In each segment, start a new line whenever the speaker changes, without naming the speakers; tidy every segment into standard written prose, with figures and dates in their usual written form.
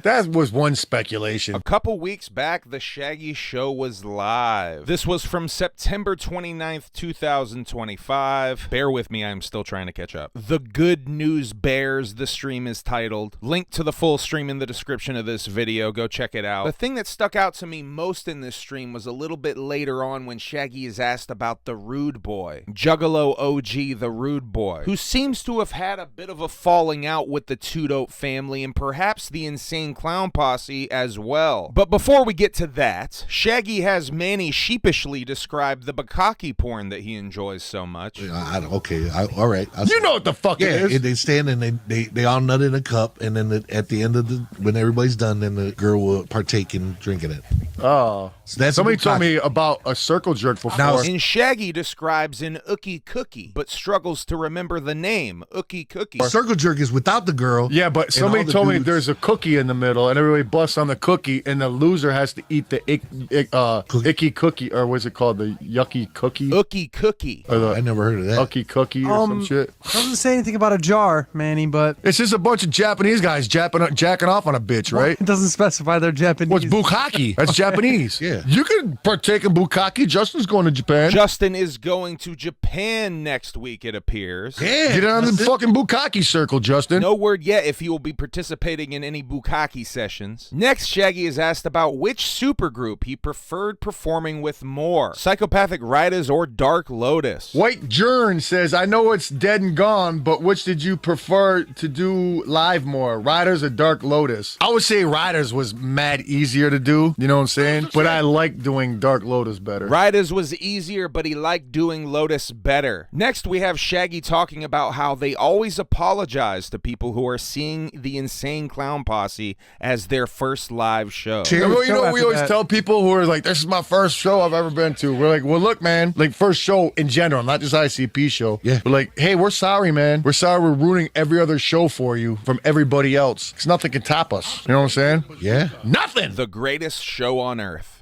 That was one speculation.
A couple weeks back, the Shaggy Show was live. This was from September 29th, 2025. Bear with me, I'm still trying to catch up. The Good News Bears, the stream is titled. Link to the full stream in the description of this video. Go check it out. The thing that stuck out to me most in this stream was a little bit later on when Shaggy is asked about the Rude Boy. Juggalo OG, the Rude Boy, who seems to have had a bit of a falling out with the Two Dope family and perhaps the Insane Clown Posse as well. But before we get to that, Shaggy has Manny sheepishly described the bukkake porn that he enjoys so much.
All right. You know what the fuck it is.
They stand and they all nut in a cup, and then at the end of when everybody's done, then the girl will partake in drinking it.
Oh.
So that's
somebody told me about a circle jerk before.
And Shaggy describes an ookie cookie, but struggles to remember the name, ookie cookie.
Circle jerk is without the girl.
Yeah, but somebody told me there's a cookie in the middle, and everybody busts on the cookie, and the loser has to eat the icky cookie, or what's it called? The yucky cookie?
Ookie cookie.
I never heard of that.
Ookie cookie or some shit.
Doesn't say anything about a jar, Manny, but
it's just a bunch of Japanese guys jacking off on a bitch, right?
It doesn't specify they're Japanese.
What's bukkake? That's Japanese.
Yeah.
You can partake in bukkake. Justin's going to Japan.
Justin is going to Japan next week, it appears.
Yeah. Get on the fucking bukkake circle, Justin.
No word yet if he will be participating in any bukkake sessions. Next, Shaggy is asked about which supergroup he preferred performing with more, Psychopathic Rydas or Dark Lotus.
White Jern says, I know it's dead and gone, but which did you prefer to do live more, Rydas or Dark Lotus? I would say Rydas was mad easier to do, you know what I'm saying? But I like doing Dark Lotus better.
Rydas was easier, but he liked doing Lotus better. Next, we have Shaggy talking about how they always apologize to people who are seeing the Insane Clown Posse as their first live show.
You know, we always tell people who are like, this is my first show I've ever been to. We're like, well, look, man, like first show in general, not just ICP show.
Yeah.
We're like, hey, we're sorry, man. We're sorry we're ruining every other show for you from everybody else. Because nothing can top us. You know what I'm saying?
Yeah.
Nothing.
The greatest show on earth.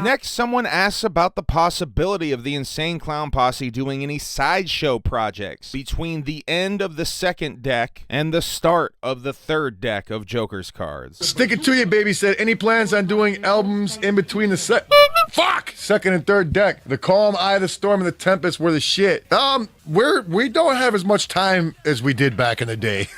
Next, someone asks about the possibility of the Insane Clown Posse doing any sideshow projects between the end of the second deck and the start of the third deck of Joker's cards.
Stick it to you, baby said, any plans on doing albums in between the second and third deck? The Calm, Eye of the Storm, and the Tempest were the shit. We don't have as much time as we did back in the day.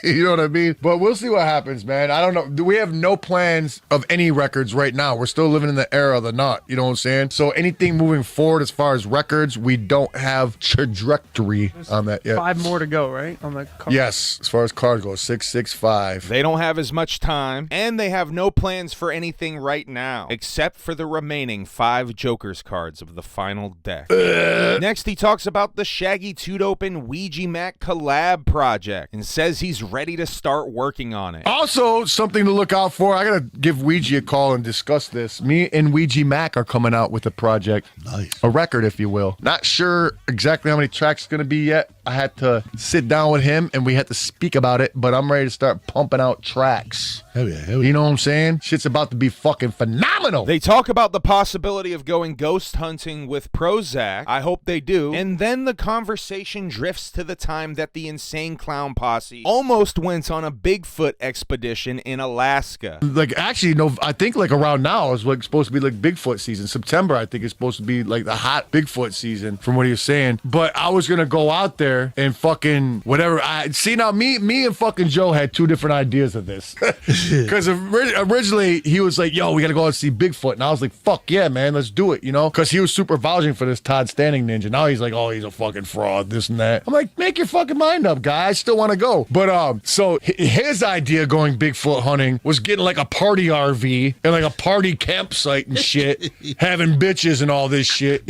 You know what I mean? But we'll see what happens, man. I don't know. We have no plans of any records right now. We're still living in the era of the knot. You know what I'm saying? So anything moving forward as far as records, we don't have trajectory on that yet.
5 more to go, right? On the card.
Yes, as far as cards go, 665.
They don't have as much time, and they have no plans for anything right now, except for the remaining 5 Joker's cards of the final deck. Next, he talks about the Shaggy Two Dope and Ouija Mac collab project, and says he's ready to start working on it.
Also, something to look out for. I gotta give Ouija a call and discuss this. Me and Ouija Mac are coming out with a project.
Nice.
A record, if you will. Not sure exactly how many tracks it's gonna be yet. I had to sit down with him and we had to speak about it, but I'm ready to start pumping out tracks.
Hell yeah, hell yeah.
You know what I'm saying? Shit's about to be fucking phenomenal.
They talk about the possibility of going ghost hunting with Prozac. I hope they do. And then the conversation drifts to the time that the Insane Clown Posse almost went on a Bigfoot expedition in Alaska.
Like, actually, no, I think like around now is like supposed to be like Bigfoot season. September, I think, is supposed to be like the hot Bigfoot season from what he was saying. But I was gonna go out there and fucking whatever. I see now. Me and fucking Joe had 2 different ideas of this. Because originally he was like, "Yo, we gotta go out and see Bigfoot," and I was like, "Fuck yeah, man, let's do it," you know? Because he was super vouching for this Todd Standing Ninja. Now he's like, "Oh, he's a fucking fraud, this and that." I'm like, "Make your fucking mind up, guy. I still want to go." But so his idea going Bigfoot hunting was getting like a party RV and like a party campsite and shit, having bitches and all this shit.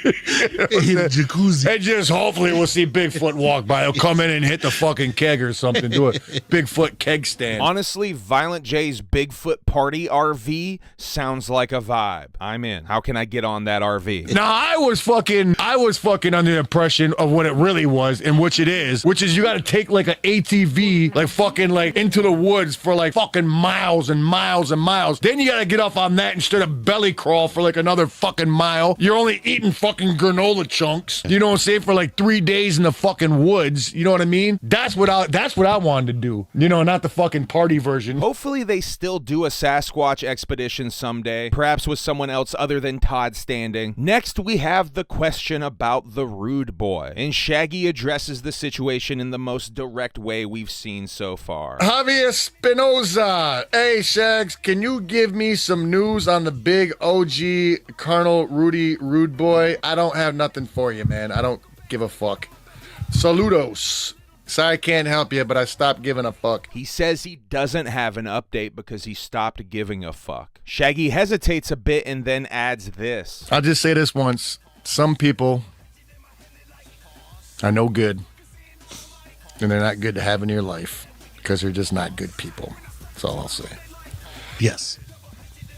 Jacuzzi.
And just hopefully we'll see Bigfoot walk by. He'll come in and hit the fucking keg or something. Do a Bigfoot keg stand.
Honestly, Violent J's Bigfoot party RV sounds like a vibe. I'm in. How can I get on that RV?
Now I was fucking under the impression of what it really was, and which it is, which is you gotta take like an ATV, like fucking like into the woods for like fucking miles and miles and miles. Then you gotta get off on that instead of belly crawl for like another fucking mile. You're only eating fucking fucking granola chunks. You know what I'm saying? For like 3 days in the fucking woods. You know what I mean? That's what I wanted to do. You know, not the fucking party version.
Hopefully they still do a Sasquatch expedition someday, perhaps with someone else other than Todd Standing. Next, we have the question about the Rude Boy, and Shaggy addresses the situation in the most direct way we've seen so far.
Javier Spinoza. Hey, Shags, can you give me some news on the big OG Colonel Rudy Rude Boy? I don't have nothing for you, man. I don't give a fuck. Saludos. Sorry I can't help you, but I stopped giving a fuck.
He says he doesn't have an update because he stopped giving a fuck. Shaggy hesitates a bit and then adds this.
I'll just say this once. Some people are no good, and they're not good to have in your life because they're just not good people. That's all I'll say.
Yes.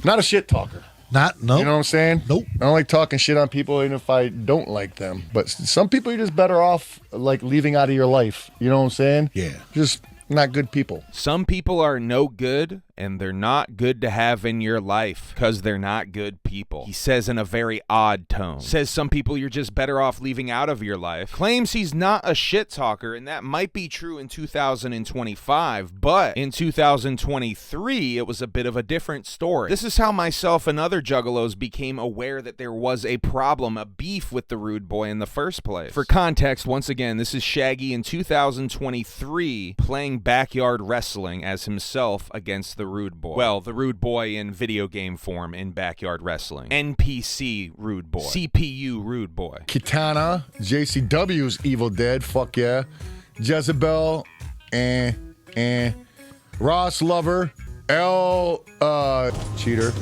Not a shit talker.
No.
You know what I'm saying?
Nope.
I don't like talking shit on people even if I don't like them. But some people you're just better off like leaving out of your life. You know what I'm saying?
Yeah.
Just not good people.
Some people are no good, and they're not good to have in your life because they're not good people. He says in a very odd tone. Says some people you're just better off leaving out of your life. Claims he's not a shit talker, and that might be true in 2025, but in 2023, it was a bit of a different story. This is how myself and other juggalos became aware that there was a problem, a beef with the Rude Boy in the first place. For context, once again, this is Shaggy in 2023 playing backyard wrestling as himself against the Rude Boy. Well, the Rude Boy in video game form in backyard wrestling. NPC Rude Boy. CPU Rude Boy.
Kitana, JCW's Evil Dead, fuck yeah. Jezebel, Ross Lover, Cheater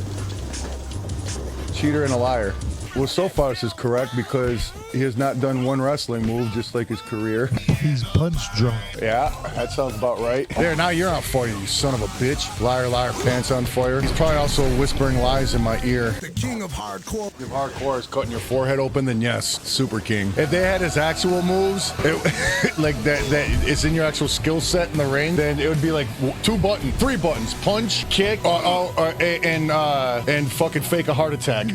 and a liar. Well, so far this is correct because he has not done one wrestling move, just like his career.
He's punch drunk.
Yeah, that sounds about right. There, now you're on fire, you son of a bitch. Liar, liar, pants on fire. He's probably also whispering lies in my ear.
The king of hardcore.
If hardcore is cutting your forehead open, then yes, Super King. If they had his actual moves, like that it's in your actual skill set in the ring, then it would be like 2 buttons, 3 buttons: punch, kick, and fucking fake a heart attack.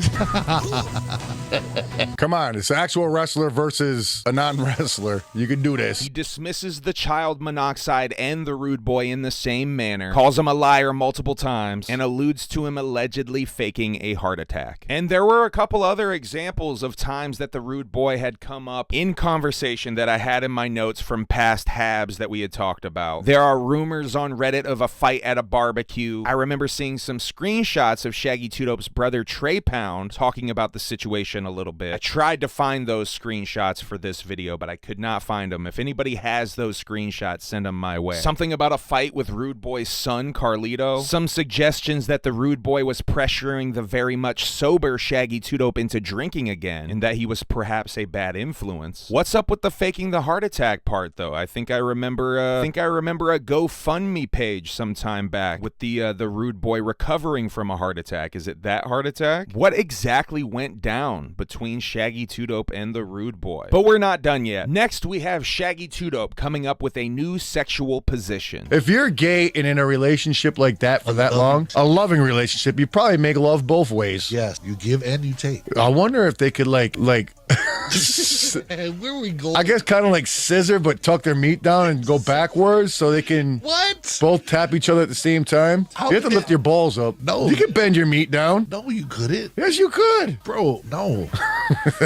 Come on, it's an actual wrestler versus a non-wrestler. You can do this.
He dismisses the child monoxide and the Rude Boy in the same manner, calls him a liar multiple times, and alludes to him allegedly faking a heart attack. And there were a couple other examples of times that the Rude Boy had come up in conversation that I had in my notes from past Habs that we had talked about. There are rumors on Reddit of a fight at a barbecue. I remember seeing some screenshots of Shaggy 2 Dope's brother Trey Pound talking about the situation a little bit. I tried to find those screenshots for this video, but I could not find them. If anybody has those screenshots, send them my way. Something about a fight with Rude Boy's son, Carlito. Some suggestions that the Rude Boy was pressuring the very much sober Shaggy 2 Dope into drinking again, and that he was perhaps a bad influence. What's up with the faking the heart attack part, though? I think I remember a GoFundMe page some time back with the Rude Boy recovering from a heart attack. Is it that heart attack? What exactly went down between Shaggy 2 Dope and the Rude Boy? But we're not done yet. Next, we have Shaggy 2 Dope coming up with a new sexual position.
If you're gay and in a relationship like that for that long, a loving relationship, you probably make love both ways.
Yes, you give and you take.
I wonder if they could like
Where we going?
I guess kind of like scissor, but tuck their meat down and go backwards so they can both tap each other at the same time. You have to lift your balls up.
No.
You can bend your meat down.
No, you couldn't.
Yes, you could.
Bro, no.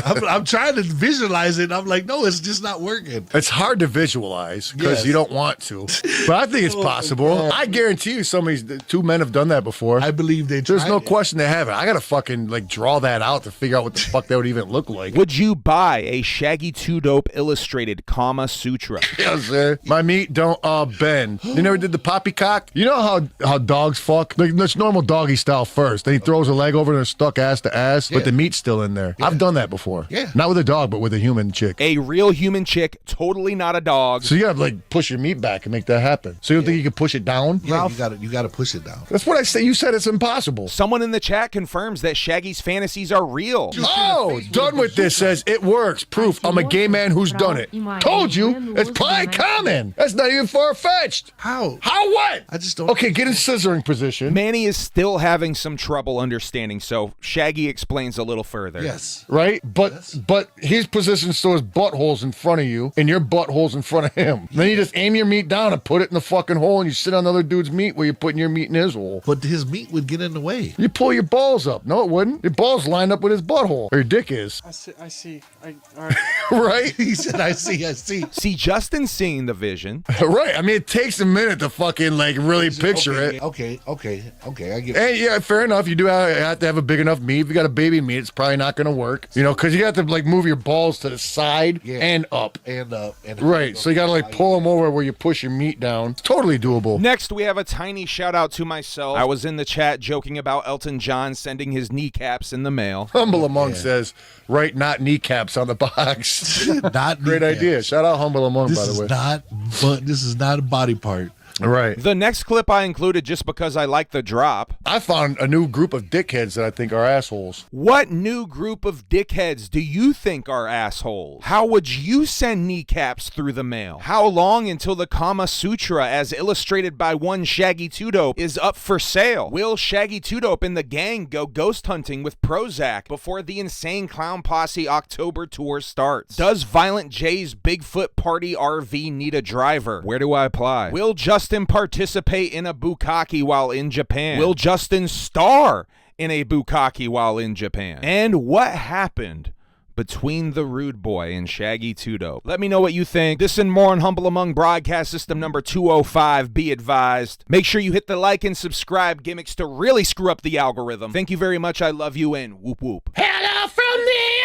I'm trying to visualize it. I'm like, no, it's just not working.
It's hard to visualize because
Yes.
you don't want to. But I think it's possible.
God.
I guarantee you some of these 2 men have done that before.
I believe they
There's
tried
no
it.
question they haven't. I gotta fucking like draw that out to figure out what the fuck that would even look like.
Would you buy a Shaggy 2 Dope illustrated Kama Sutra?
Yes, sir. My meat don't bend. You never did the poppycock? You know how dogs fuck? Like, it's normal doggy style first. Then he throws a leg over and they're stuck ass to ass, but
Yeah.
the meat's still in there. I've done that before.
Yeah.
Not with a dog, but with a human chick.
A real human chick, totally not a dog.
So you gotta like push your meat back and make that happen. So you don't think you can push it down?
Yeah, you gotta push it down.
That's what I say. You said it's impossible.
Someone in the chat confirms that Shaggy's fantasies are real.
Oh, done with this says it works. Proof. I'm a gay man who's done it. Told you. It's probably common. That's not even far-fetched.
How?
How what?
I just don't.
Okay, get in scissoring position.
Manny is still having some trouble understanding, so Shaggy explains a little further.
Yes.
Right? But his position so his butthole's in front of you and your butthole's in front of him. Then you just aim your meat down and put it in the fucking hole and you sit on the other dude's meat while you're putting your meat in his hole.
But his meat would get in the way.
You pull your balls up. No, it wouldn't. Your balls lined up with his butthole. Or your dick is.
I see. All right.
Right?
He said, I see.
See, Justin's seeing the vision.
Right. I mean, it takes a minute to fucking, like, really picture it.
Okay, I get it.
And yeah, fair enough. You do have to have a big enough meat. If you got a baby meat, it's probably not going to work. You know, because you have to, like, move your balls to the side and up.
And
Right. So you got to, like, pull them over where you push your meat down. It's totally doable.
Next, we have a tiny shout out to myself. I was in the chat joking about Elton John sending his kneecaps in the mail.
Humble Among says, right, not kneecaps on the box.
Not
Great
kneecaps.
idea. Shout out Humble Among, by the way.
This is not a body part.
Right.
The next clip I included just because I like the drop.
I found a new group of dickheads that I think are assholes.
What new group of dickheads do you think are assholes? How would you send kneecaps through the mail? How long until the Kama Sutra, as illustrated by one Shaggy 2 Dope, is up for sale? Will Shaggy 2 Dope and the gang go ghost hunting with Prozac before the Insane Clown Posse October tour starts? Does Violent J's Bigfoot Party RV need a driver? Where do I apply? Will Justin participate in a bukkake while in Japan? Will Justin star in a bukkake while in Japan? And what happened between the Rude Boy and Shaggy 2 Dope? Let me know what you think. This and more on Humble Among broadcast system number 205. Be advised. Make sure you hit the like and subscribe gimmicks to really screw up the algorithm. Thank you very much. I love you and whoop whoop.
Hello from the